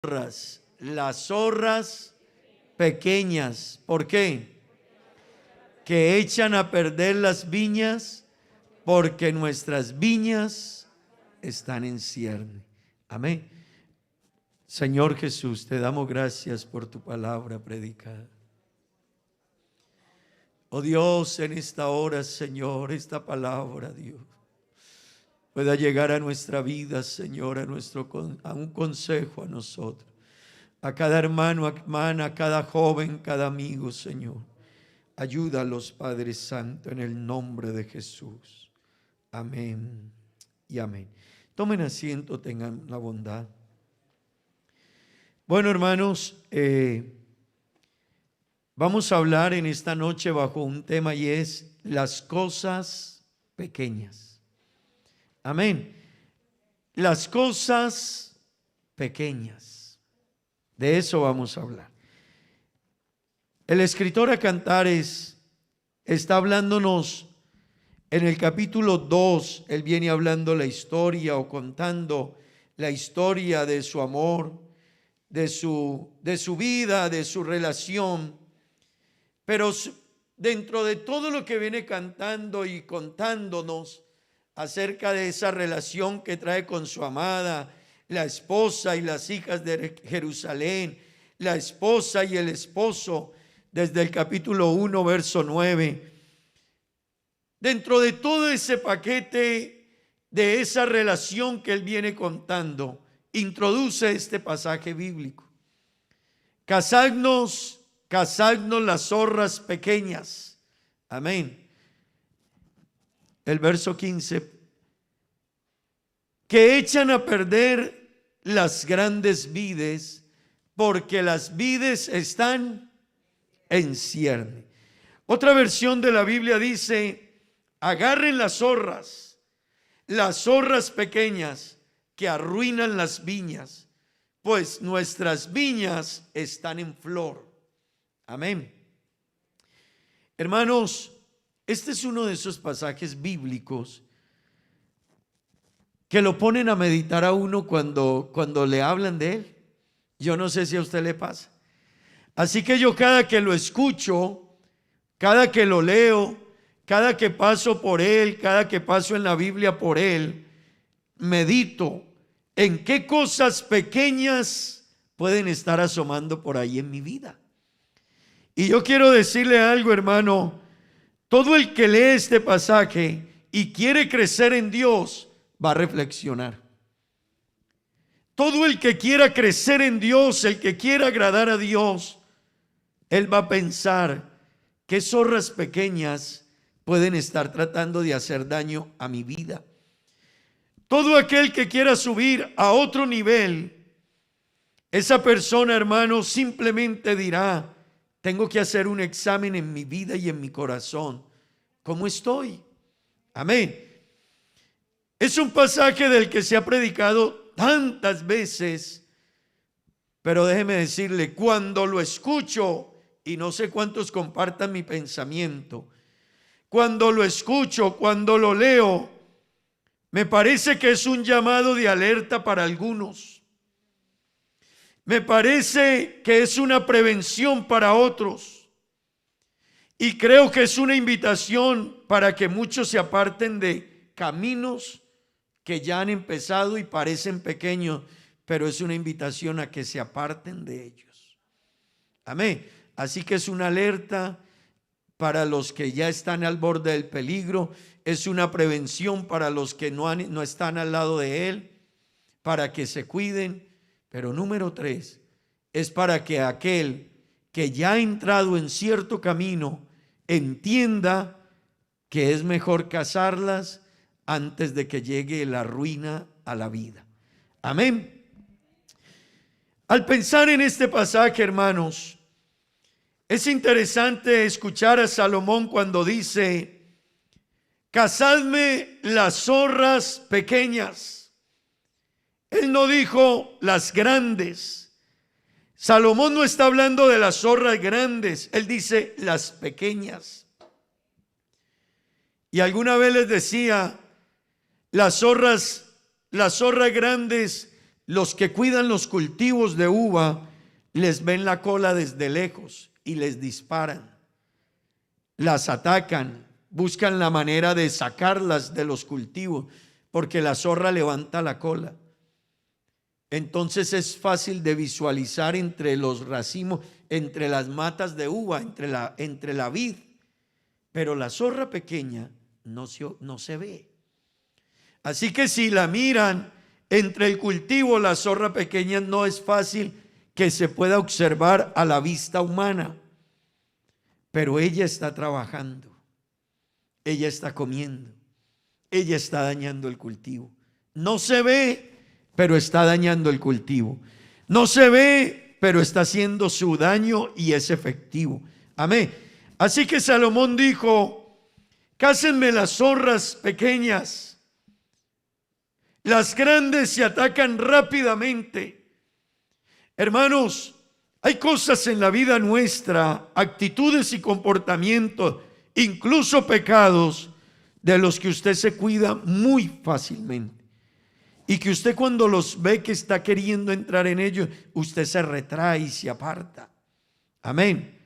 las zorras pequeñas. ¿Por qué? Que echan a perder las viñas, porque nuestras viñas están en cierne. Amén. Señor Jesús, te damos gracias por tu palabra predicada. Oh Dios, en esta hora, Señor, esta palabra, Dios, pueda llegar a nuestra vida, Señor, a un consejo a nosotros, a cada hermano, hermana, a cada joven, cada amigo, Señor. Ayúdalos, Padre Santo, en el nombre de Jesús. Amén y amén. Tomen asiento, tengan la bondad. Bueno, hermanos, vamos a hablar en esta noche bajo un tema y es las cosas pequeñas. Amén. Las cosas pequeñas. De eso vamos a hablar. El escritor a Cantares está hablándonos en el capítulo 2. Él viene hablando la historia o contando la historia de su amor, de su vida, de su relación. Pero dentro de todo lo que viene cantando y contándonos acerca de esa relación que trae con su amada, la esposa y las hijas de Jerusalén, la esposa y el esposo, desde el capítulo 1, verso 9. Dentro de todo ese paquete de esa relación que él viene contando, introduce este pasaje bíblico. Cazadnos las zorras pequeñas. Amén. El verso 15. Que echan a perder las grandes vides, porque las vides están en cierne. Otra versión de la Biblia dice: agarren las zorras pequeñas que arruinan las viñas, pues nuestras viñas están en flor. Amén. Hermanos, este es uno de esos pasajes bíblicos que lo ponen a meditar a uno cuando le hablan de él. Yo no sé si a usted le pasa. Así que yo cada que lo escucho, cada que lo leo, cada que paso por él, cada que paso en la Biblia por él, medito en qué cosas pequeñas pueden estar asomando por ahí en mi vida. Y yo quiero decirle algo, hermano. Todo el que lee este pasaje y quiere crecer en Dios va a reflexionar. Todo el que quiera crecer en Dios, el que quiera agradar a Dios, él va a pensar qué zorras pequeñas pueden estar tratando de hacer daño a mi vida. Todo aquel que quiera subir a otro nivel, esa persona, hermano, simplemente dirá: tengo que hacer un examen en mi vida y en mi corazón. ¿Cómo estoy? Amén. Es un pasaje del que se ha predicado tantas veces, pero déjeme decirle, cuando lo escucho, y no sé cuántos compartan mi pensamiento, cuando lo escucho, cuando lo leo, me parece que es un llamado de alerta para algunos. Me parece que es una prevención para otros. Y creo que es una invitación para que muchos se aparten de caminos que ya han empezado y parecen pequeños, pero es una invitación a que se aparten de ellos. Amén. Así que es una alerta para los que ya están al borde del peligro, es una prevención para los que no están al lado de él, para que se cuiden. Pero número 3, es para que aquel que ya ha entrado en cierto camino entienda que es mejor cazarlas antes de que llegue la ruina a la vida. Amén. Al pensar en este pasaje, hermanos, es interesante escuchar a Salomón cuando dice: cazadme las zorras pequeñas. Él no dijo las grandes. Salomón no está hablando de las zorras grandes, él dice las pequeñas. Y alguna vez les decía, las zorras grandes los que cuidan los cultivos de uva les ven la cola desde lejos y les disparan, las atacan, buscan la manera de sacarlas de los cultivos, porque la zorra levanta la cola. Entonces es fácil de visualizar entre los racimos, entre las matas de uva, entre la vid, pero la zorra pequeña no se ve. Así que si la miran entre el cultivo, la zorra pequeña no es fácil que se pueda observar a la vista humana, pero ella está trabajando, ella está comiendo, ella está dañando el cultivo. No se ve, pero está dañando el cultivo. No se ve, pero está haciendo su daño y es efectivo. Amén. Así que Salomón dijo: cácenme las zorras pequeñas, las grandes se atacan rápidamente. Hermanos, hay cosas en la vida nuestra, actitudes y comportamientos, incluso pecados, de los que usted se cuida muy fácilmente. Y que usted, cuando los ve que está queriendo entrar en ellos, usted se retrae y se aparta. Amén.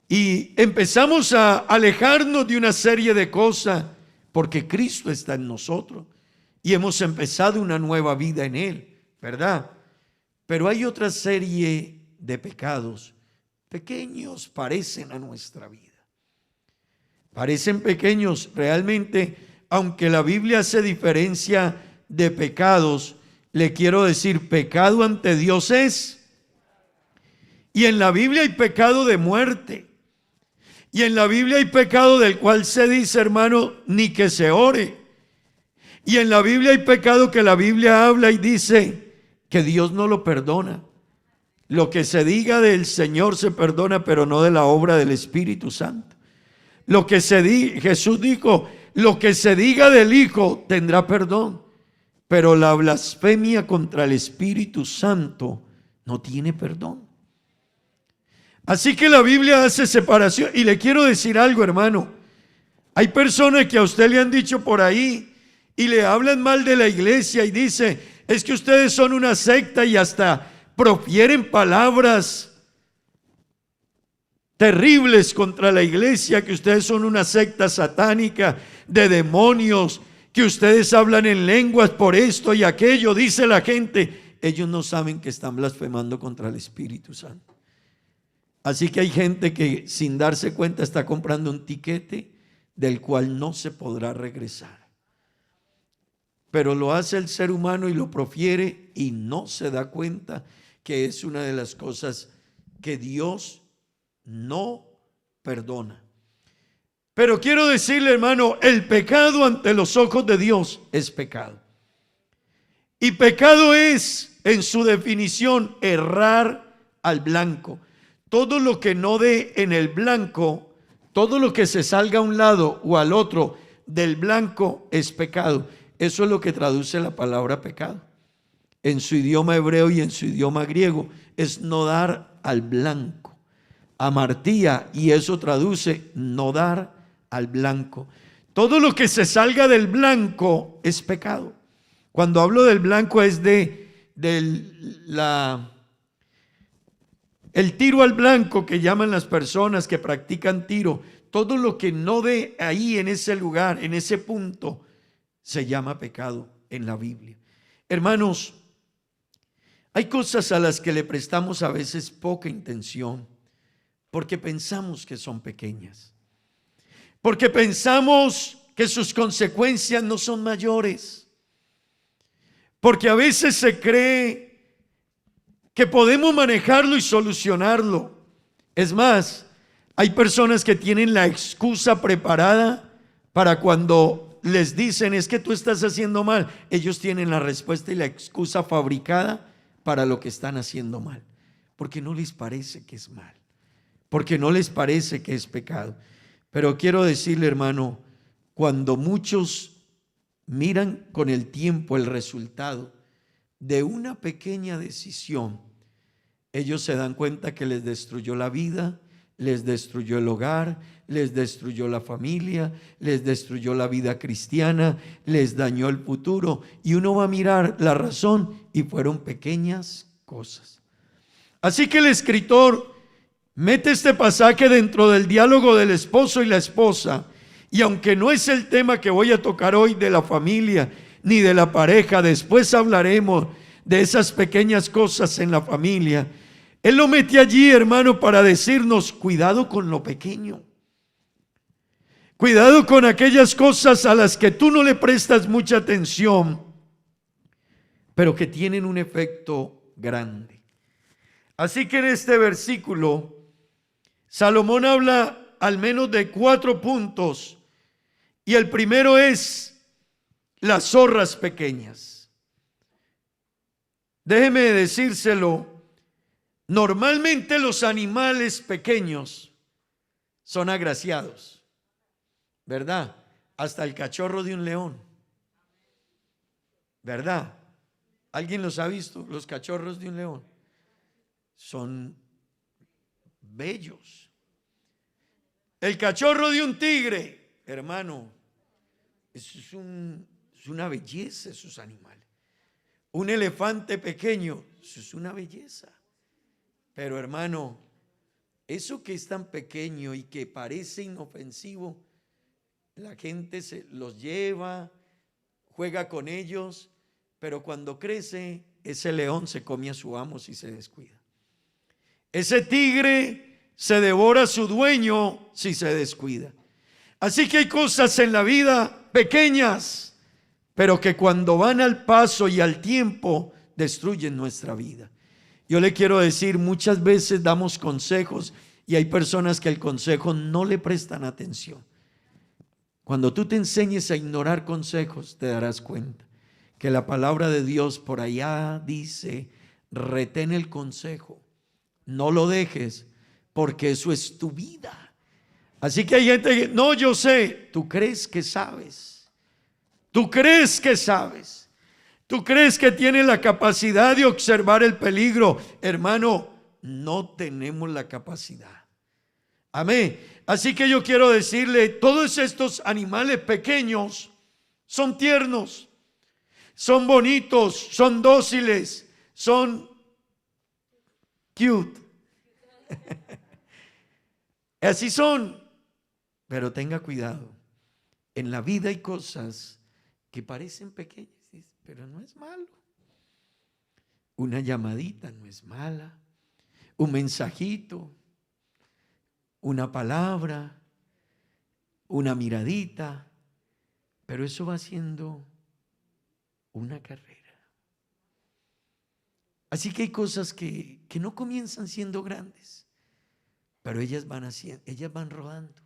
Y empezamos a alejarnos de una serie de cosas porque Cristo está en nosotros y hemos empezado una nueva vida en Él, ¿verdad? Pero hay otra serie de pecados pequeños, parecen a nuestra vida. Parecen pequeños realmente, aunque la Biblia hace diferencia de pecados, le quiero decir, pecado ante Dios es. Y en la Biblia hay pecado de muerte. Y en la Biblia hay pecado del cual se dice, hermano, ni que se ore. Y en la Biblia hay pecado que la Biblia habla y dice que Dios no lo perdona. Lo que se diga del Señor se perdona, pero no de la obra del Espíritu Santo. Lo que se diga, Jesús dijo, lo que se diga del Hijo tendrá perdón, pero la blasfemia contra el Espíritu Santo no tiene perdón. Así que la Biblia hace separación. Y le quiero decir algo, hermano. Hay personas que a usted le han dicho por ahí y le hablan mal de la iglesia y dice, es que ustedes son una secta, y hasta profieren palabras terribles contra la iglesia, que ustedes son una secta satánica de demonios, que ustedes hablan en lenguas por esto y aquello, dice la gente. Ellos no saben que están blasfemando contra el Espíritu Santo. Así que hay gente que sin darse cuenta está comprando un tiquete del cual no se podrá regresar. Pero lo hace el ser humano y lo profiere y no se da cuenta que es una de las cosas que Dios no perdona. Pero quiero decirle, hermano, el pecado ante los ojos de Dios es pecado. Y pecado es, en su definición, errar al blanco. Todo lo que no dé en el blanco, todo lo que se salga a un lado o al otro del blanco es pecado. Eso es lo que traduce la palabra pecado. En su idioma hebreo y en su idioma griego es no dar al blanco. Amartía, y eso traduce no dar al blanco. Todo lo que se salga del blanco es pecado. Cuando hablo del blanco es el tiro al blanco que llaman las personas que practican tiro. Todo lo que no dé ahí en ese lugar, en ese punto, se llama pecado en la Biblia. Hermanos, hay cosas a las que le prestamos a veces poca intención porque pensamos que son pequeñas, porque pensamos que sus consecuencias no son mayores, porque a veces se cree que podemos manejarlo y solucionarlo. Es más, hay personas que tienen la excusa preparada para cuando les dicen es que tú estás haciendo mal. Ellos tienen la respuesta y la excusa fabricada para lo que están haciendo mal, porque no les parece que es mal, porque no les parece que es pecado. Pero quiero decirle, hermano, cuando muchos miran con el tiempo el resultado de una pequeña decisión, ellos se dan cuenta que les destruyó la vida, les destruyó el hogar, les destruyó la familia, les destruyó la vida cristiana, les dañó el futuro. Y uno va a mirar la razón y fueron pequeñas cosas. Así que el escritor mete este pasaje dentro del diálogo del esposo y la esposa. Y aunque no es el tema que voy a tocar hoy de la familia ni de la pareja, después hablaremos de esas pequeñas cosas en la familia. Él lo mete allí, hermano, para decirnos: cuidado con lo pequeño. Cuidado con aquellas cosas a las que tú no le prestas mucha atención, pero que tienen un efecto grande. Así que en este versículo, Salomón habla al menos de 4 puntos. Y el primero es las zorras pequeñas. Déjeme decírselo. Normalmente los animales pequeños son agraciados, ¿verdad? Hasta el cachorro de un león, ¿verdad? ¿Alguien los ha visto? Los cachorros de un león son bellos. El cachorro de un tigre, hermano, es una belleza esos animales. Un elefante pequeño, eso es una belleza. Pero hermano, eso que es tan pequeño y que parece inofensivo, la gente se los lleva, juega con ellos, pero cuando crece, ese león se come a su amo si se descuida. Ese tigre se devora a su dueño si se descuida. Así que hay cosas en la vida pequeñas, pero que cuando van al paso y al tiempo destruyen nuestra vida. Yo le quiero decir, muchas veces damos consejos y hay personas que el consejo no le prestan atención. Cuando tú te enseñes a ignorar consejos, te darás cuenta que la palabra de Dios por allá dice: retén el consejo, no lo dejes, porque eso es tu vida. Así que hay gente que, no, yo sé. Tú crees que sabes. Tú crees que sabes. Tú crees que tienes la capacidad de observar el peligro. Hermano, no tenemos la capacidad. Amén. Así que yo quiero decirle, todos estos animales pequeños son tiernos, son bonitos, son dóciles, son cute. Así son. Pero tenga cuidado. En la vida hay cosas que parecen pequeñas, pero no es malo. Una llamadita no es mala. Un mensajito, una palabra, una miradita, pero eso va siendo una carrera. Así que hay cosas que no comienzan siendo grandes, pero ellas van rodando.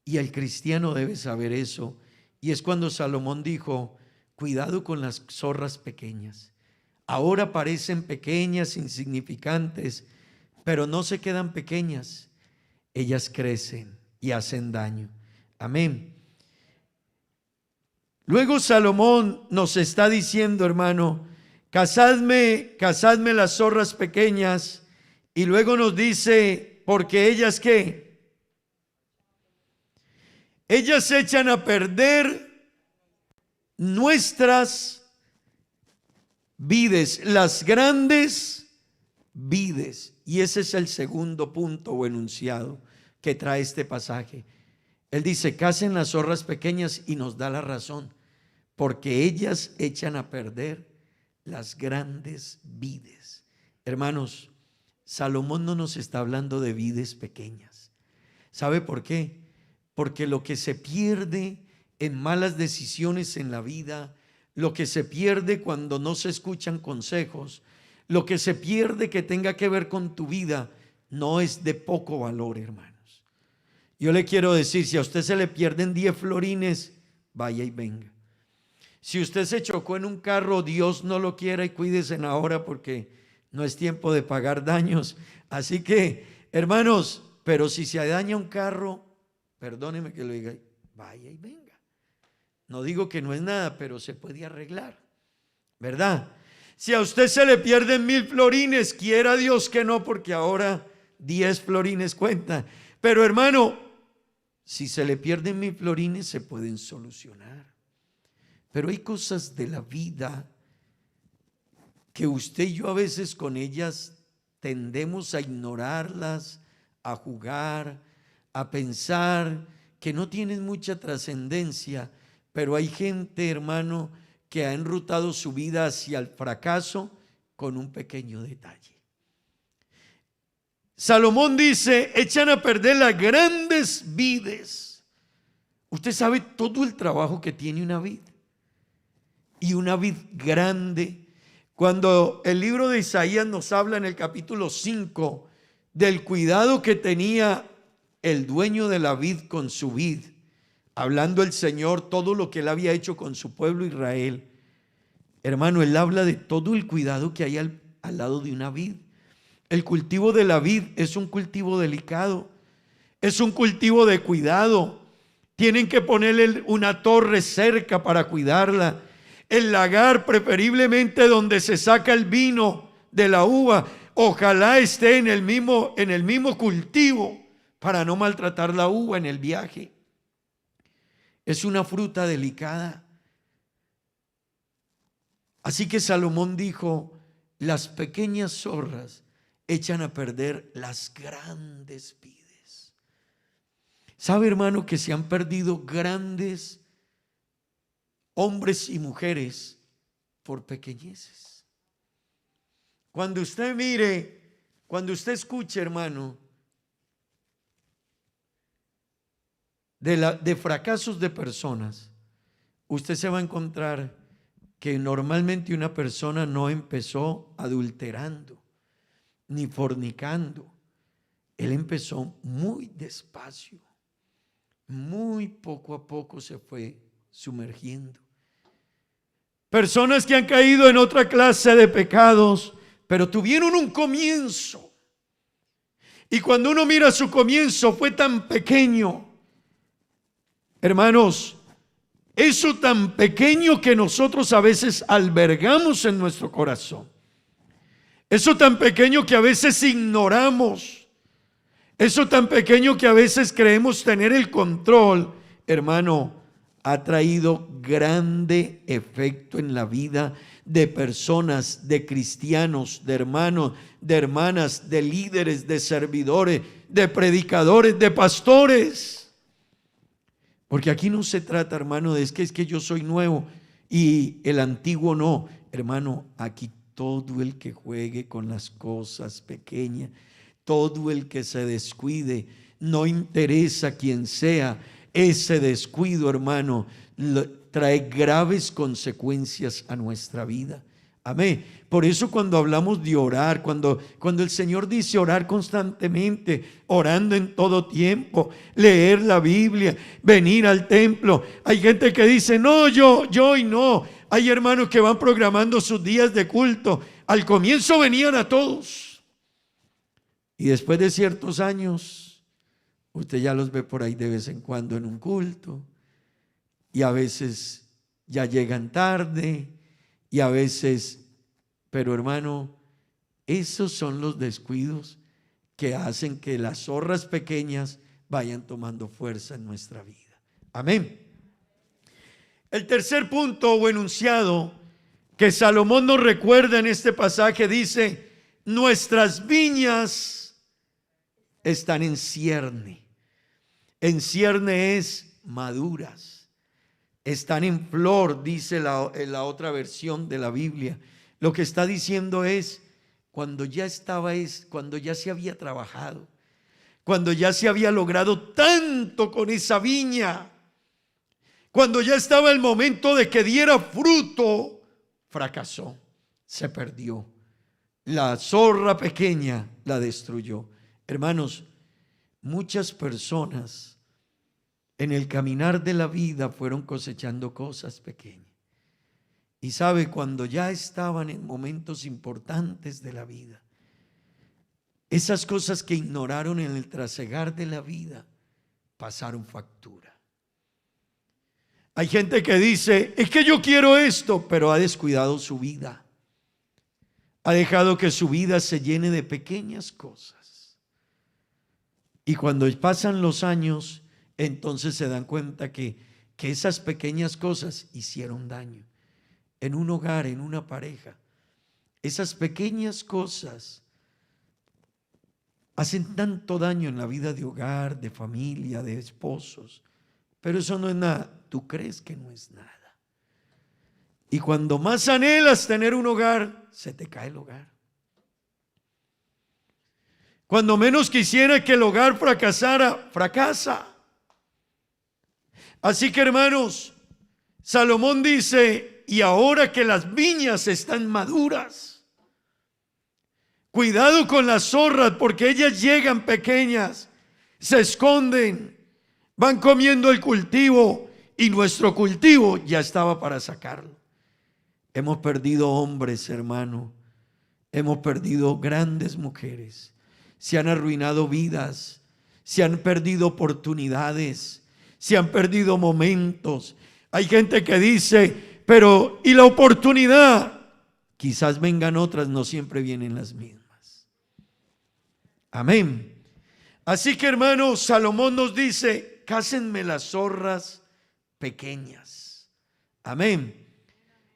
Y el cristiano debe saber eso. Y es cuando Salomón dijo: cuidado con las zorras pequeñas. Ahora parecen pequeñas, insignificantes, pero no se quedan pequeñas. Ellas crecen y hacen daño. Amén. Luego Salomón nos está diciendo, hermano, cazadme las zorras pequeñas. Y luego nos dice, porque ellas ¿qué? Ellas echan a perder nuestras vides, las grandes vides. Y ese es el segundo punto o enunciado que trae este pasaje. Él dice: cacen las zorras pequeñas, y nos da la razón, porque ellas echan a perder las grandes vides. Hermanos, Salomón no nos está hablando de vides pequeñas. ¿Sabe por qué? Porque lo que se pierde en malas decisiones en la vida, lo que se pierde cuando no se escuchan consejos, lo que se pierde que tenga que ver con tu vida, no es de poco valor, hermanos. Yo le quiero decir, si a usted se le pierden 10 florines, vaya y venga. Si usted se chocó en un carro, Dios no lo quiera y cuídese ahora, porque no es tiempo de pagar daños. Así que, hermanos, pero si se daña un carro, perdóneme que lo diga, vaya y venga. No digo que no es nada, pero se puede arreglar, ¿verdad? Si a usted se le pierden 1000 florines, quiera Dios que no, porque ahora 10 florines cuentan. Pero hermano, si se le pierden 1000 florines se pueden solucionar. Pero hay cosas de la vida que usted y yo a veces con ellas tendemos a ignorarlas, a jugar, a pensar que no tienen mucha trascendencia, pero hay gente, hermano, que ha enrutado su vida hacia el fracaso con un pequeño detalle. Salomón dice, echan a perder las grandes vides. Usted sabe todo el trabajo que tiene una vid, y una vid grande. Cuando el libro de Isaías nos habla en el capítulo 5 del cuidado que tenía el dueño de la vid con su vid, hablando el Señor todo lo que él había hecho con su pueblo Israel, hermano, él habla de todo el cuidado que hay al lado de una vid. El cultivo de la vid es un cultivo delicado, es un cultivo de cuidado. Tienen que ponerle una torre cerca para cuidarla. El lagar, preferiblemente donde se saca el vino de la uva, ojalá esté en el mismo cultivo para no maltratar la uva en el viaje. Es una fruta delicada. Así que Salomón dijo, las pequeñas zorras echan a perder las grandes vides. ¿Sabe, hermano, que se han perdido grandes hombres y mujeres por pequeñeces? Cuando usted mire, cuando usted escuche, hermano, de fracasos de personas, usted se va a encontrar que normalmente una persona no empezó adulterando ni fornicando. Él empezó muy despacio, muy poco a poco se fue sumergiendo. Personas que han caído en otra clase de pecados, pero tuvieron un comienzo. Y cuando uno mira su comienzo fue tan pequeño. Hermanos, eso tan pequeño que nosotros a veces albergamos en nuestro corazón. Eso tan pequeño que a veces ignoramos. Eso tan pequeño que a veces creemos tener el control, hermano, ha traído grande efecto en la vida de personas, de cristianos, de hermanos, de hermanas, de líderes, de servidores, de predicadores, de pastores. Porque aquí no se trata, hermano, de es que yo soy nuevo y el antiguo no. Hermano, aquí todo el que juegue con las cosas pequeñas, todo el que se descuide, no interesa quién sea, ese descuido, hermano, trae graves consecuencias a nuestra vida. Amén. Por eso cuando hablamos de orar, cuando el Señor dice orar constantemente, orando en todo tiempo, leer la Biblia, venir al templo. Hay gente que dice, no, yo y no. Hay hermanos que van programando sus días de culto. Al comienzo venían a todos. Y después de ciertos años, usted ya los ve por ahí de vez en cuando en un culto. Y a veces ya llegan tarde. Y a veces, pero hermano, esos son los descuidos que hacen que las zorras pequeñas vayan tomando fuerza en nuestra vida. Amén. El tercer punto o enunciado que Salomón nos recuerda en este pasaje dice, nuestras viñas están en cierne. En cierne es maduras. Están en flor, dice la otra versión de la Biblia. Lo que está diciendo es, cuando ya se había trabajado, cuando ya se había logrado tanto con esa viña, cuando ya estaba el momento de que diera fruto, fracasó, se perdió. La zorra pequeña la destruyó. Hermanos, muchas personas en el caminar de la vida fueron cosechando cosas pequeñas. Y sabe, cuando ya estaban en momentos importantes de la vida, esas cosas que ignoraron en el trasegar de la vida pasaron factura. Hay gente que dice, es que yo quiero esto, pero ha descuidado su vida. Ha dejado que su vida se llene de pequeñas cosas. Y cuando pasan los años, entonces se dan cuenta que esas pequeñas cosas hicieron daño en un hogar, en una pareja. Esas pequeñas cosas hacen tanto daño en la vida de hogar, de familia, de esposos. Pero eso no es nada. Tú crees que no es nada. Y cuando más anhelas tener un hogar, se te cae el hogar. Cuando menos quisiera que el hogar fracasara, fracasa. Así que, hermanos, Salomón dice: y ahora que las viñas están maduras, cuidado con las zorras, porque ellas llegan pequeñas, se esconden, van comiendo el cultivo, y nuestro cultivo ya estaba para sacarlo. Hemos perdido hombres, hermano. Hemos perdido grandes mujeres. Se han arruinado vidas. Se han perdido oportunidades. Se han perdido momentos. Hay gente que dice: pero ¿y la oportunidad? Quizás vengan otras, no siempre vienen las mismas. Amén. Así que, hermanos, Salomón nos dice: cásenme las zorras pequeñas. Amén.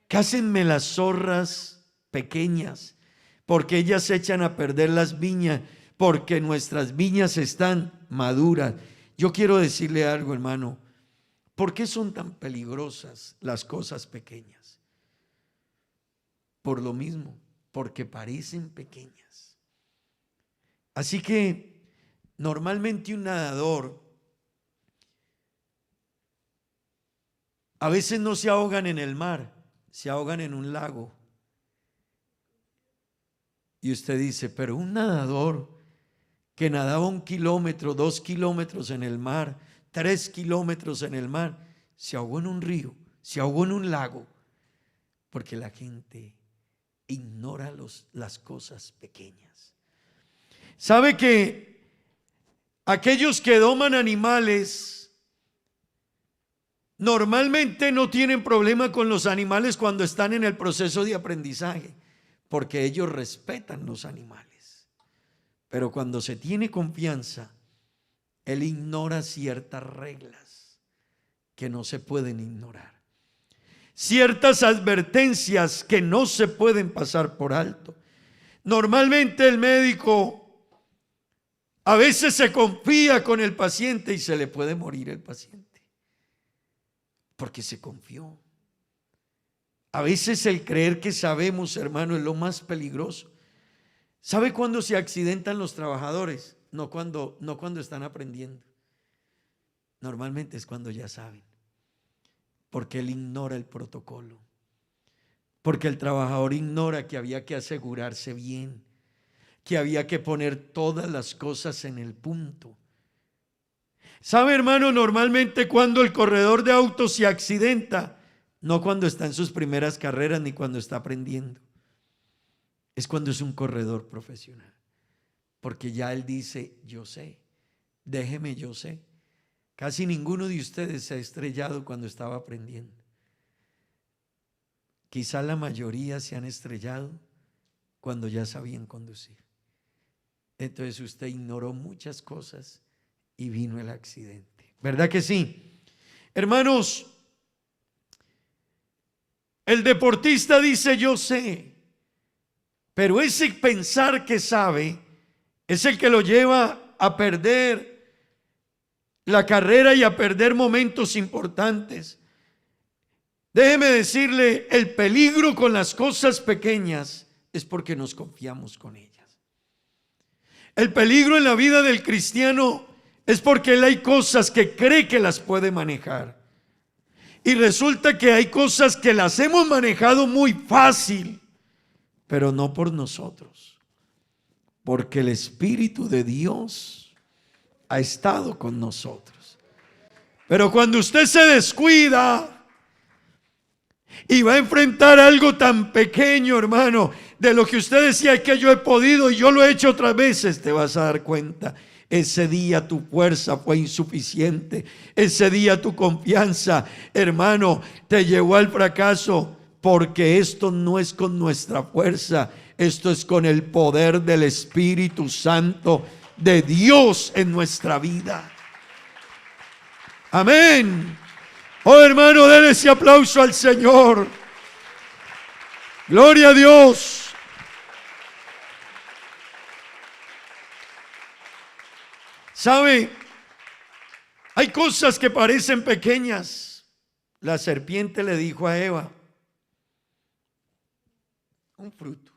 Cásenme las zorras pequeñas, porque ellas se echan a perder las viñas, porque nuestras viñas están maduras. Yo quiero decirle algo, hermano. ¿Por qué son tan peligrosas las cosas pequeñas? Por lo mismo, porque parecen pequeñas. Así que normalmente un nadador a veces no se ahogan en el mar, se ahogan en un lago. Y usted dice: pero un nadador que nadaba 1 kilómetro, 2 kilómetros en el mar, 3 kilómetros en el mar, se ahogó en un río, se ahogó en un lago. Porque la gente ignora las cosas pequeñas. ¿Sabe que aquellos que doman animales normalmente no tienen problema con los animales cuando están en el proceso de aprendizaje? Porque ellos respetan los animales. Pero cuando se tiene confianza, él ignora ciertas reglas que no se pueden ignorar. Ciertas advertencias que no se pueden pasar por alto. Normalmente el médico a veces se confía con el paciente y se le puede morir el paciente, porque se confió. A veces el creer que sabemos, hermano, es lo más peligroso. ¿Sabe cuándo se accidentan los trabajadores? No cuando están aprendiendo. Normalmente es cuando ya saben. Porque él ignora el protocolo. Porque el trabajador ignora que había que asegurarse bien, que había que poner todas las cosas en el punto. ¿Sabe, hermano? Normalmente cuando el corredor de autos se accidenta, no cuando está en sus primeras carreras ni cuando está aprendiendo, es cuando es un corredor profesional. Porque ya él dice: yo sé, déjeme, yo sé. Casi ninguno de ustedes se ha estrellado cuando estaba aprendiendo. Quizá la mayoría se han estrellado cuando ya sabían conducir. Entonces usted ignoró muchas cosas y vino el accidente. ¿Verdad que sí? Hermanos, el deportista dice: yo sé. Pero ese pensar que sabe es el que lo lleva a perder la carrera y a perder momentos importantes. Déjeme decirle, el peligro con las cosas pequeñas es porque nos confiamos con ellas. El peligro en la vida del cristiano es porque él hay cosas que cree que las puede manejar. Y resulta que hay cosas que las hemos manejado muy fácil, pero no por nosotros, porque el Espíritu de Dios ha estado con nosotros. Pero cuando usted se descuida y va a enfrentar algo tan pequeño, hermano, de lo que usted decía que yo he podido y yo lo he hecho otras veces, te vas a dar cuenta. Ese día tu fuerza fue insuficiente. Ese día tu confianza, hermano, te llevó al fracaso. Porque esto no es con nuestra fuerza, esto es con el poder del Espíritu Santo de Dios en nuestra vida. Amén. Oh, hermano, denle ese aplauso al Señor. Gloria a Dios. ¿Sabe? Hay cosas que parecen pequeñas. La serpiente le dijo a Eva: un fruto.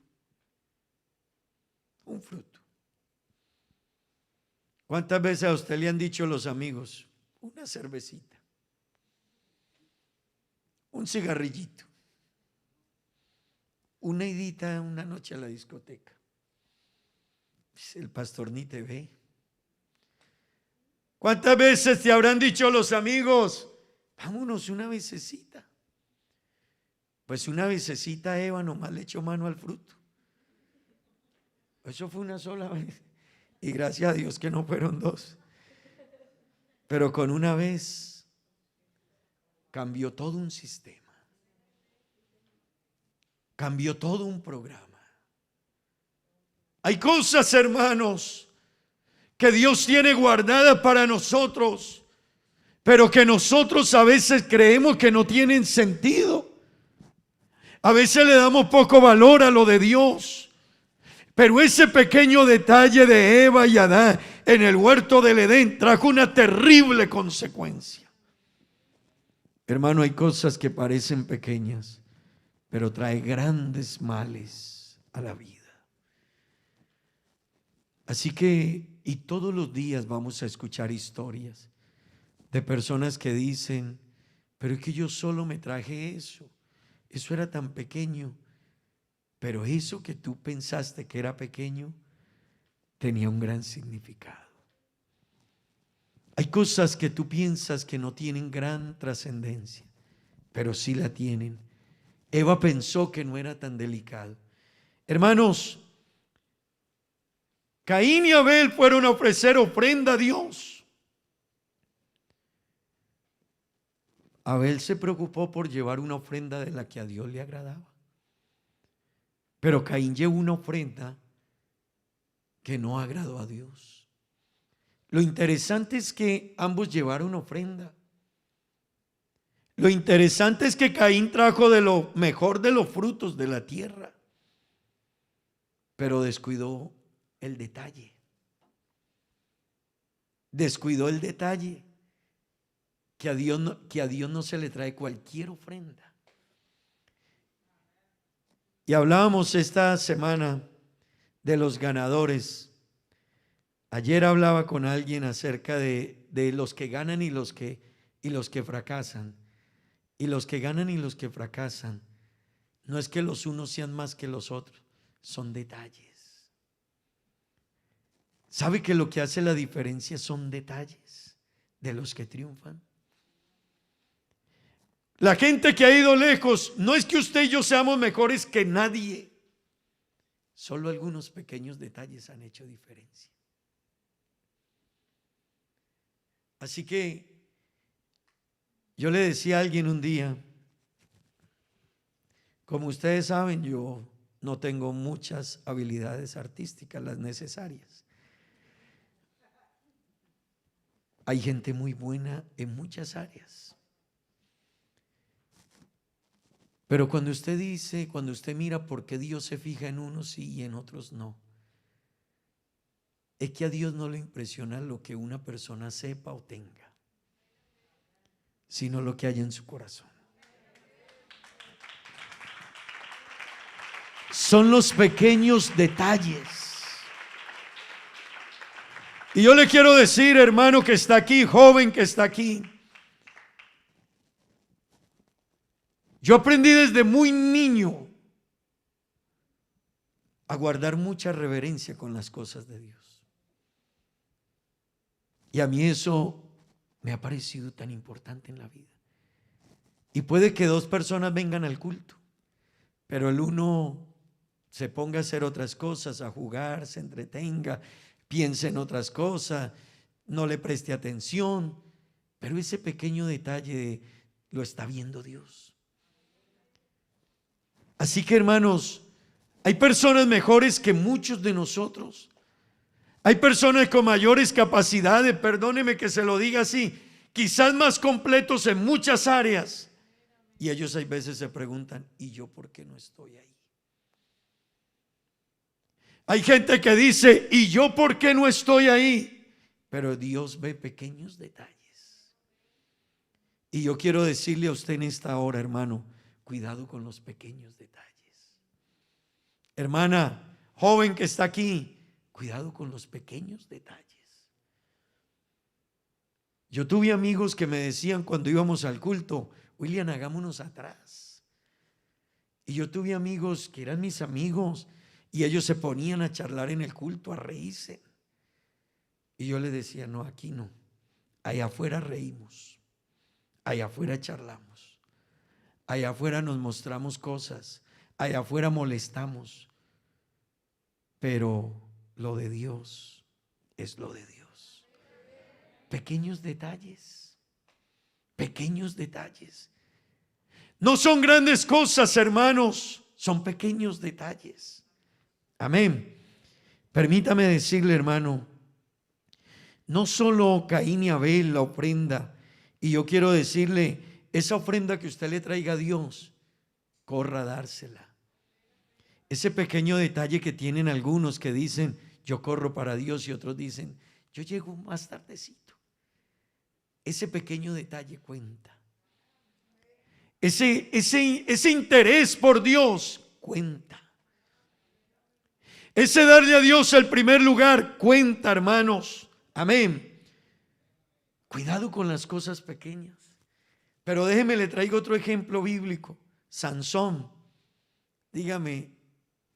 Un fruto. ¿Cuántas veces a usted le han dicho los amigos: una cervecita, un cigarrillito, una idita una noche a la discoteca? El pastor ni te ve. ¿Cuántas veces te habrán dicho los amigos: vámonos una vececita? Pues una vececita Eva nomás le echó mano al fruto. Eso fue una sola vez. Y gracias a Dios que no fueron dos. Pero con una vez cambió todo un sistema. Cambió todo un programa. Hay cosas, hermanos, que Dios tiene guardadas para nosotros, pero que nosotros a veces creemos que no tienen sentido. A veces le damos poco valor a lo de Dios. Pero ese pequeño detalle de Eva y Adán en el huerto del Edén trajo una terrible consecuencia. Hermano, hay cosas que parecen pequeñas, pero trae grandes males a la vida. Así que, y todos los días vamos a escuchar historias de personas que dicen: pero es que yo solo me traje eso. Eso era tan pequeño. Pero eso que tú pensaste que era pequeño tenía un gran significado. Hay cosas que tú piensas que no tienen gran trascendencia, pero sí la tienen. Eva pensó que no era tan delicado. Hermanos, Caín y Abel fueron a ofrecer ofrenda a Dios. Abel se preocupó por llevar una ofrenda de la que a Dios le agradaba. Pero Caín llevó una ofrenda que no agradó a Dios. Lo interesante es que ambos llevaron ofrenda. Lo interesante es que Caín trajo de lo mejor de los frutos de la tierra, pero descuidó el detalle. Descuidó el detalle, que a Dios no se le trae cualquier ofrenda. Y hablábamos esta semana de los ganadores. Ayer hablaba con alguien acerca de los que ganan y los que fracasan. Y los que ganan y los que fracasan, no es que los unos sean más que los otros, son detalles. ¿Sabe que lo que hace la diferencia son detalles de los que triunfan? La gente que ha ido lejos, no es que usted y yo seamos mejores que nadie. Solo algunos pequeños detalles han hecho diferencia. Así que yo le decía a alguien un día: como ustedes saben, yo no tengo muchas habilidades artísticas, las necesarias. Hay gente muy buena en muchas áreas. Pero cuando usted mira por qué Dios se fija en unos sí y en otros no, es que a Dios no le impresiona lo que una persona sepa o tenga, sino lo que hay en su corazón. Son los pequeños detalles. Y yo le quiero decir, hermano que está aquí, joven que está aquí, yo aprendí desde muy niño a guardar mucha reverencia con las cosas de Dios. Y a mí eso me ha parecido tan importante en la vida. Y puede que dos personas vengan al culto, pero el uno se ponga a hacer otras cosas, a jugar, se entretenga, piense en otras cosas, no le preste atención, pero ese pequeño detalle lo está viendo Dios. Así que, hermanos, hay personas mejores que muchos de nosotros. Hay personas con mayores capacidades, perdóneme que se lo diga así, quizás más completos en muchas áreas. Y ellos hay veces se preguntan, ¿y yo por qué no estoy ahí? Hay gente que dice, ¿y yo por qué no estoy ahí? Pero Dios ve pequeños detalles. Y yo quiero decirle a usted en esta hora, hermano, cuidado con los pequeños detalles. Hermana, joven que está aquí, cuidado con los pequeños detalles. Yo tuve amigos que me decían cuando íbamos al culto, William, hagámonos atrás. Y yo tuve amigos que eran mis amigos y ellos se ponían a charlar en el culto, a reírse. Y yo les decía, no, aquí no. Allá afuera reímos. Allá afuera charlamos. Allá afuera nos mostramos cosas. Allá afuera molestamos. Pero lo de Dios es lo de Dios. Pequeños detalles. Pequeños detalles. No son grandes cosas, hermanos. Son pequeños detalles. Amén. Permítame decirle, hermano, no solo Caín y Abel la ofrenda, y yo quiero decirle, esa ofrenda que usted le traiga a Dios, corra a dársela. Ese pequeño detalle que tienen algunos que dicen, yo corro para Dios, y otros dicen, yo llego más tardecito. Ese pequeño detalle cuenta. Ese interés por Dios cuenta. Ese darle a Dios el primer lugar cuenta, hermanos. Amén. Cuidado con las cosas pequeñas. Pero déjeme, le traigo otro ejemplo bíblico. Sansón. Dígame,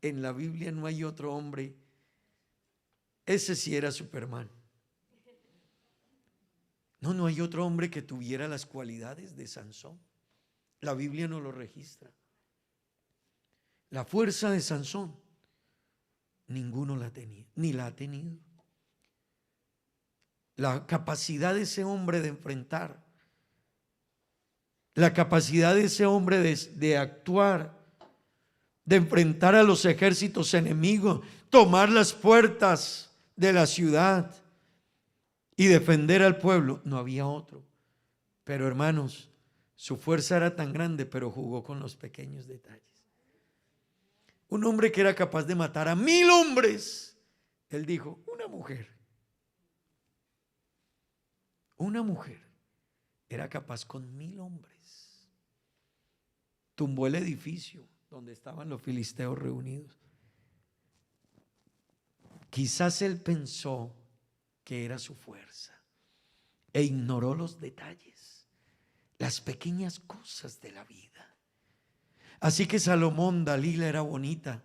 en la Biblia no hay otro hombre. Ese sí era Superman. No hay otro hombre que tuviera las cualidades de Sansón. La Biblia no lo registra. La fuerza de Sansón, ninguno la tenía, ni la ha tenido. La capacidad de ese hombre de enfrentar, la capacidad de ese hombre de actuar, de enfrentar a los ejércitos enemigos, tomar las puertas de la ciudad y defender al pueblo, no había otro. Pero hermanos, su fuerza era tan grande, pero jugó con los pequeños detalles. Un hombre que era capaz de matar a 1000 hombres, él dijo, una mujer era capaz con 1000 hombres. Tumbó el edificio donde estaban los filisteos reunidos. Quizás él pensó que era su fuerza e ignoró los detalles, las pequeñas cosas de la vida. Así que Salomón, Dalila era bonita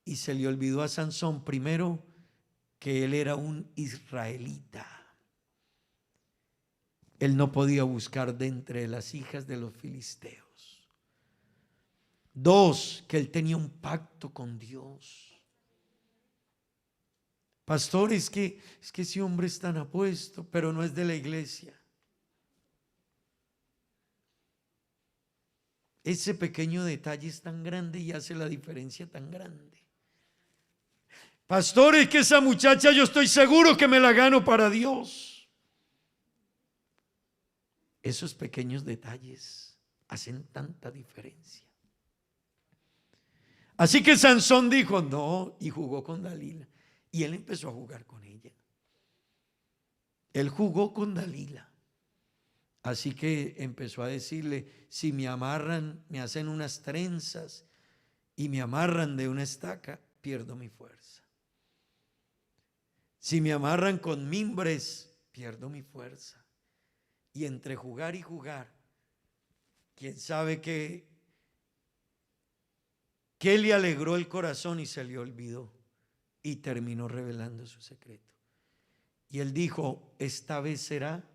y se le olvidó a Sansón primero que él era un israelita. Él no podía buscar de entre las hijas de los filisteos. 2, que él tenía un pacto con Dios. Pastor, es que ese hombre es tan apuesto, pero no es de la iglesia. Ese pequeño detalle es tan grande y hace la diferencia tan grande. Pastor, es que esa muchacha yo estoy seguro que me la gano para Dios. Esos pequeños detalles hacen tanta diferencia. Así que Sansón dijo no y jugó con Dalila. Y él empezó a jugar con ella. Él jugó con Dalila. Así que empezó a decirle, si me amarran, me hacen unas trenzas y me amarran de una estaca, pierdo mi fuerza. Si me amarran con mimbres, pierdo mi fuerza. Y entre jugar y jugar, quién sabe qué le alegró el corazón y se le olvidó. Y terminó revelando su secreto. Y él dijo, esta vez será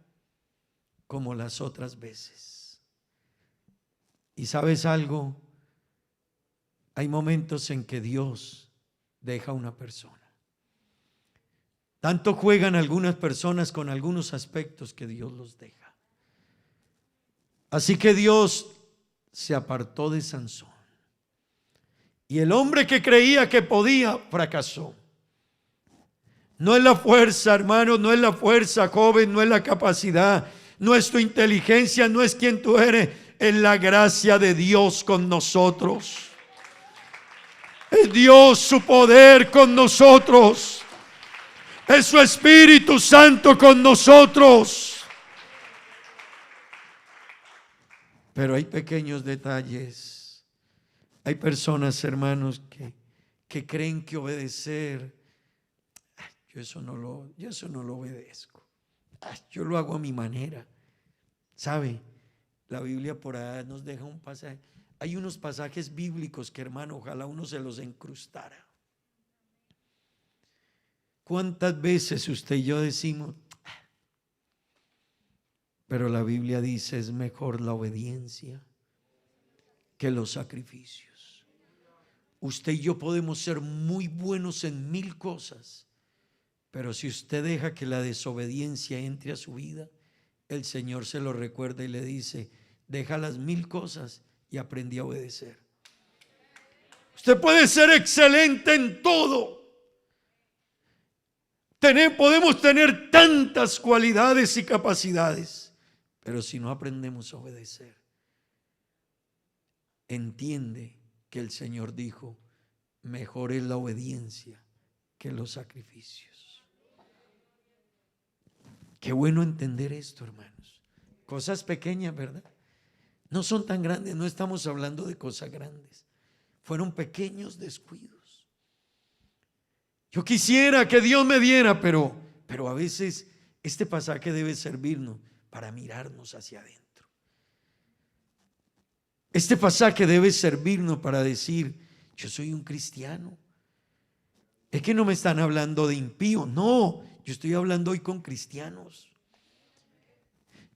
como las otras veces. Y sabes algo, hay momentos en que Dios deja a una persona. Tanto juegan algunas personas con algunos aspectos que Dios los deja. Así que Dios se apartó de Sansón. Y el hombre que creía que podía, fracasó. No es la fuerza, hermano, no es la fuerza, joven, no es la capacidad, no es tu inteligencia, no es quien tú eres, es la gracia de Dios con nosotros. Es Dios, su poder con nosotros. Es su Espíritu Santo con nosotros. Pero hay pequeños detalles. Hay personas, hermanos, que creen que obedecer, yo eso no lo obedezco. Yo lo hago a mi manera. ¿Sabe? La Biblia por ahí nos deja un pasaje. Hay unos pasajes bíblicos que, hermano, ojalá uno se los incrustara. ¿Cuántas veces usted y yo decimos, pero la Biblia dice es mejor la obediencia que los sacrificios? Usted y yo podemos ser muy buenos en 1000 cosas, pero si usted deja que la desobediencia entre a su vida, el Señor se lo recuerda y le dice, deja las 1000 cosas y aprendí a obedecer. Usted puede ser excelente en todo. Podemos tener tantas cualidades y capacidades, pero si no aprendemos a obedecer, entiende que el Señor dijo, mejor es la obediencia que los sacrificios. Qué bueno entender esto, hermanos. Cosas pequeñas, ¿verdad? No son tan grandes, no estamos hablando de cosas grandes. Fueron pequeños descuidos. Yo quisiera que Dios me diera, pero a veces este pasaje debe servirnos para mirarnos hacia adentro. Este pasaje debe servirnos para decir, yo soy un cristiano. Es que no me están hablando de impío, no, yo estoy hablando hoy con cristianos.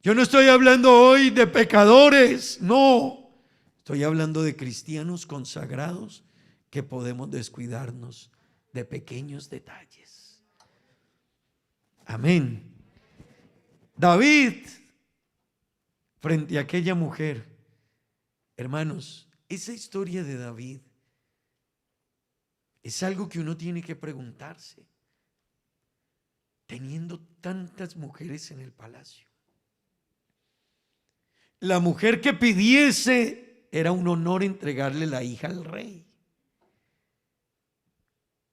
Yo no estoy hablando hoy de pecadores, no. Estoy hablando de cristianos consagrados que podemos descuidarnos de pequeños detalles. Amén. David, frente a aquella mujer, hermanos, esa historia de David es algo que uno tiene que preguntarse, teniendo tantas mujeres en el palacio. La mujer que pidiese era un honor entregarle la hija al rey.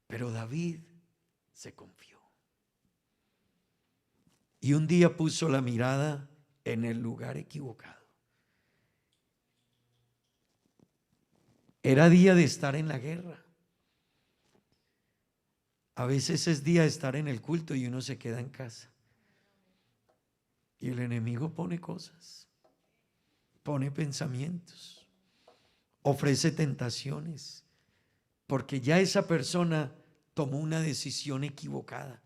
Pero David se confió. Y un día puso la mirada en el lugar equivocado. Era día de estar en la guerra. A veces es día de estar en el culto y uno se queda en casa. Y el enemigo pone cosas, pone pensamientos, ofrece tentaciones, porque ya esa persona tomó una decisión equivocada.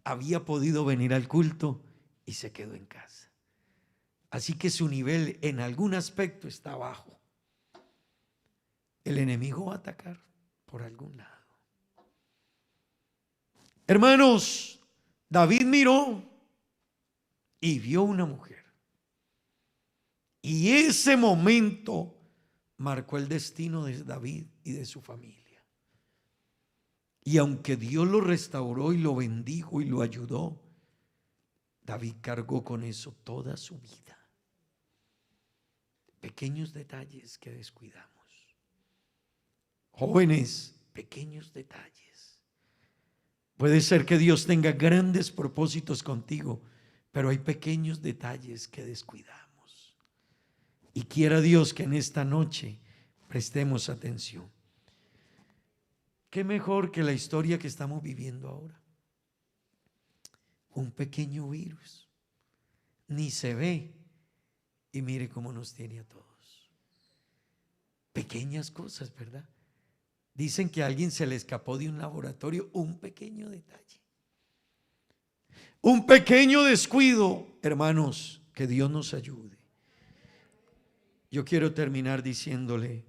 Había podido venir al culto y se quedó en casa. Así que su nivel en algún aspecto está bajo. El enemigo va a atacar por algún lado. Hermanos, David miró y vio una mujer. Y ese momento marcó el destino de David y de su familia. Y aunque Dios lo restauró y lo bendijo y lo ayudó, David cargó con eso toda su vida. Pequeños detalles que descuidamos. Jóvenes, pequeños detalles. Puede ser que Dios tenga grandes propósitos contigo, pero hay pequeños detalles que descuidamos. Y quiera Dios que en esta noche prestemos atención. ¿Qué mejor que la historia que estamos viviendo ahora? Un pequeño virus, ni se ve, y mire cómo nos tiene a todos. Pequeñas cosas, ¿verdad? Dicen que a alguien se le escapó de un laboratorio un pequeño detalle, un pequeño descuido. Hermanos, que Dios nos ayude. Yo quiero terminar diciéndole,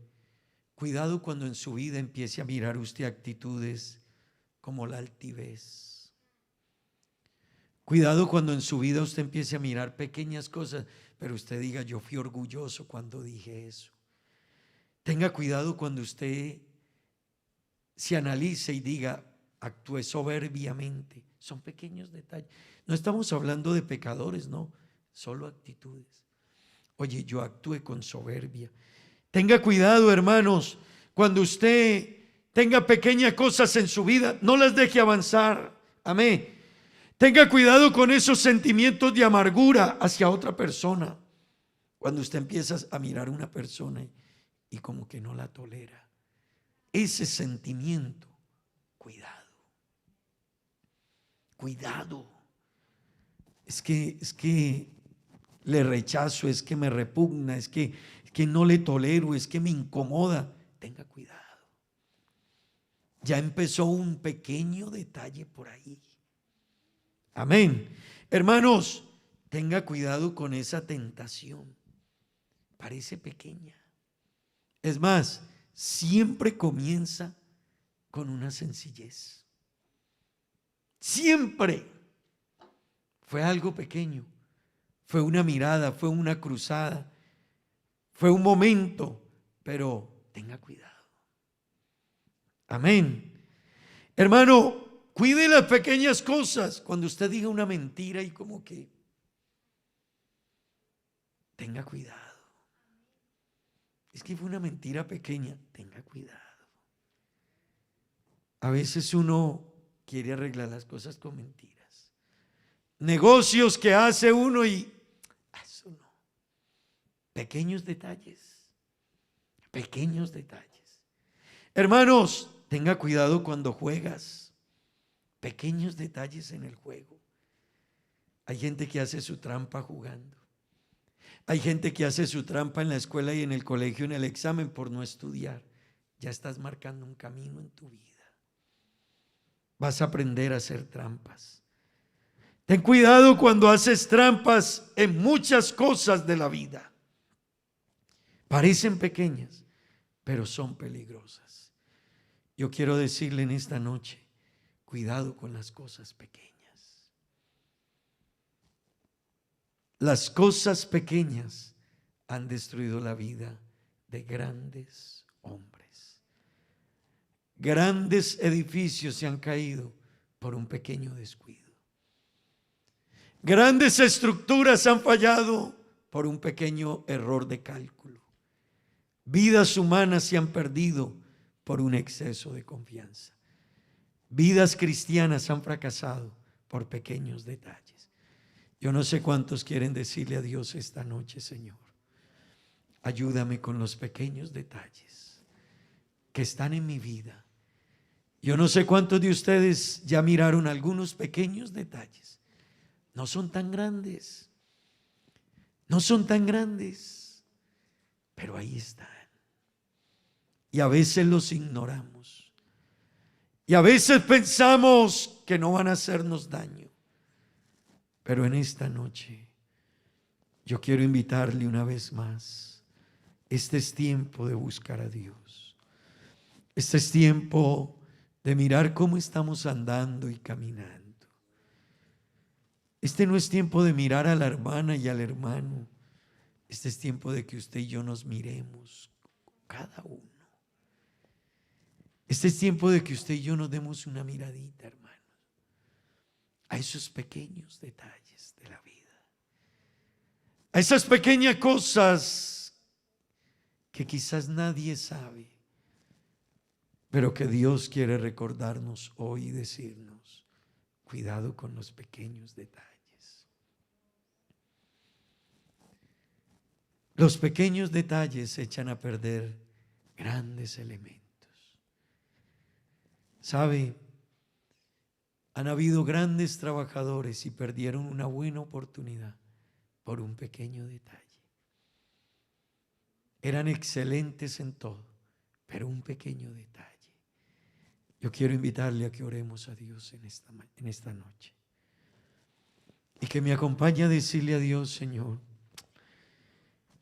cuidado cuando en su vida empiece a mirar usted actitudes como la altivez. Cuidado cuando en su vida usted empiece a mirar pequeñas cosas, pero usted diga, yo fui orgulloso cuando dije eso. Tenga cuidado cuando usted se analice y diga, actúe soberbiamente. Son pequeños detalles. No estamos hablando de pecadores, no, solo actitudes. Oye, yo actúe con soberbia. Tenga cuidado, hermanos, cuando usted tenga pequeñas cosas en su vida, no las deje avanzar. Amén. Tenga cuidado con esos sentimientos de amargura hacia otra persona. Cuando usted empieza a mirar a una persona y como que no la tolera. Ese sentimiento, cuidado. Cuidado. Es que le rechazo, es que me repugna, es que no le tolero, es que me incomoda. Tenga cuidado. Ya empezó un pequeño detalle por ahí. Amén. Hermanos, tenga cuidado con esa tentación. Parece pequeña. Es más, siempre comienza con una sencillez. Siempre. Fue algo pequeño. Fue una mirada, fue una cruzada, fue un momento, pero tenga cuidado. Amén. Hermano, cuide las pequeñas cosas. Cuando usted diga una mentira y como que tenga cuidado. Es que fue una mentira pequeña, tenga cuidado. A veces uno quiere arreglar las cosas con mentiras. Negocios que hace uno y eso no. Pequeños detalles. Pequeños detalles. Hermanos, tenga cuidado cuando juegas. Pequeños detalles en el juego. Hay gente que hace su trampa jugando. Hay gente que hace su trampa en la escuela y en el colegio, en el examen por no estudiar. Ya estás marcando un camino en tu vida. Vas a aprender a hacer trampas. Ten cuidado cuando haces trampas en muchas cosas de la vida. Parecen pequeñas, pero son peligrosas. Yo quiero decirle en esta noche, cuidado con las cosas pequeñas. Las cosas pequeñas han destruido la vida de grandes hombres. Grandes edificios se han caído por un pequeño descuido. Grandes estructuras han fallado por un pequeño error de cálculo. Vidas humanas se han perdido por un exceso de confianza. Vidas cristianas han fracasado por pequeños detalles. Yo no sé cuántos quieren decirle a Dios esta noche, Señor, ayúdame con los pequeños detalles que están en mi vida. Yo no sé cuántos de ustedes ya miraron algunos pequeños detalles. No son tan grandes, no son tan grandes, pero ahí están. Y a veces los ignoramos. Y a veces pensamos que no van a hacernos daño. Pero en esta noche yo quiero invitarle una vez más. Este es tiempo de buscar a Dios. Este es tiempo de mirar cómo estamos andando y caminando. Este no es tiempo de mirar a la hermana y al hermano. Este es tiempo de que usted y yo nos miremos, cada uno. Este es tiempo de que usted y yo nos demos una miradita, hermanos, a esos pequeños detalles de la vida. A esas pequeñas cosas que quizás nadie sabe, pero que Dios quiere recordarnos hoy y decirnos, cuidado con los pequeños detalles. Los pequeños detalles echan a perder grandes elementos. ¿Sabe? Han habido grandes trabajadores y perdieron una buena oportunidad por un pequeño detalle. Eran excelentes en todo, pero un pequeño detalle. Yo quiero invitarle a que oremos a Dios en esta noche. Y que me acompañe a decirle a Dios, Señor,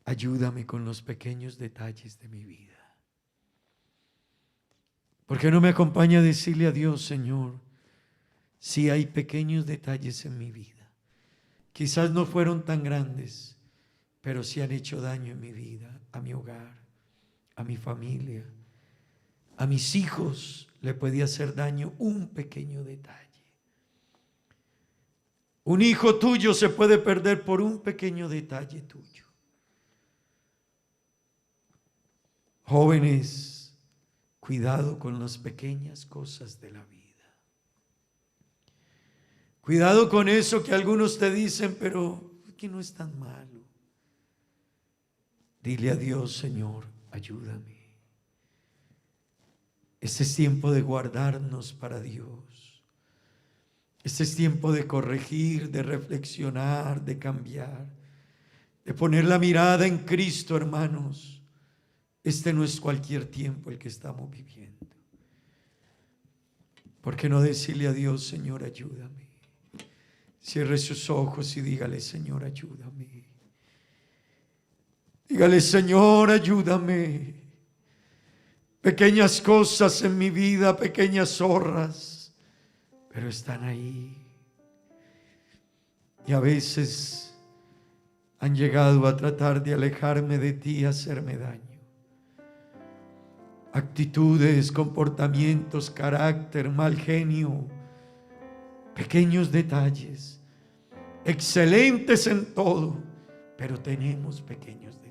ayúdame con los pequeños detalles de mi vida. ¿Por qué no me acompaña a decirle a Dios, Señor, si hay pequeños detalles en mi vida? Quizás no fueron tan grandes, pero sí han hecho daño en mi vida, a mi hogar, a mi familia, a mis hijos. le puede hacer daño un pequeño detalle. Un hijo tuyo se puede perder por un pequeño detalle tuyo. Jóvenes, cuidado con las pequeñas cosas de la vida. Cuidado con eso que algunos te dicen, pero que no es tan malo. Dile a Dios: Señor, ayúdame. Este es tiempo de guardarnos para Dios. Este es tiempo de corregir, de reflexionar, de cambiar, de poner la mirada en Cristo, hermanos. Este no es cualquier tiempo el que estamos viviendo. ¿Por qué no decirle a Dios: Señor, ayúdame? Cierre sus ojos y dígale: Señor, ayúdame. Dígale: Señor, ayúdame. Pequeñas cosas en mi vida, pequeñas zorras, pero están ahí. Y a veces han llegado a tratar de alejarme de ti, a hacerme daño. Actitudes, comportamientos, carácter, mal genio, pequeños detalles, excelentes en todo, pero tenemos pequeños detalles.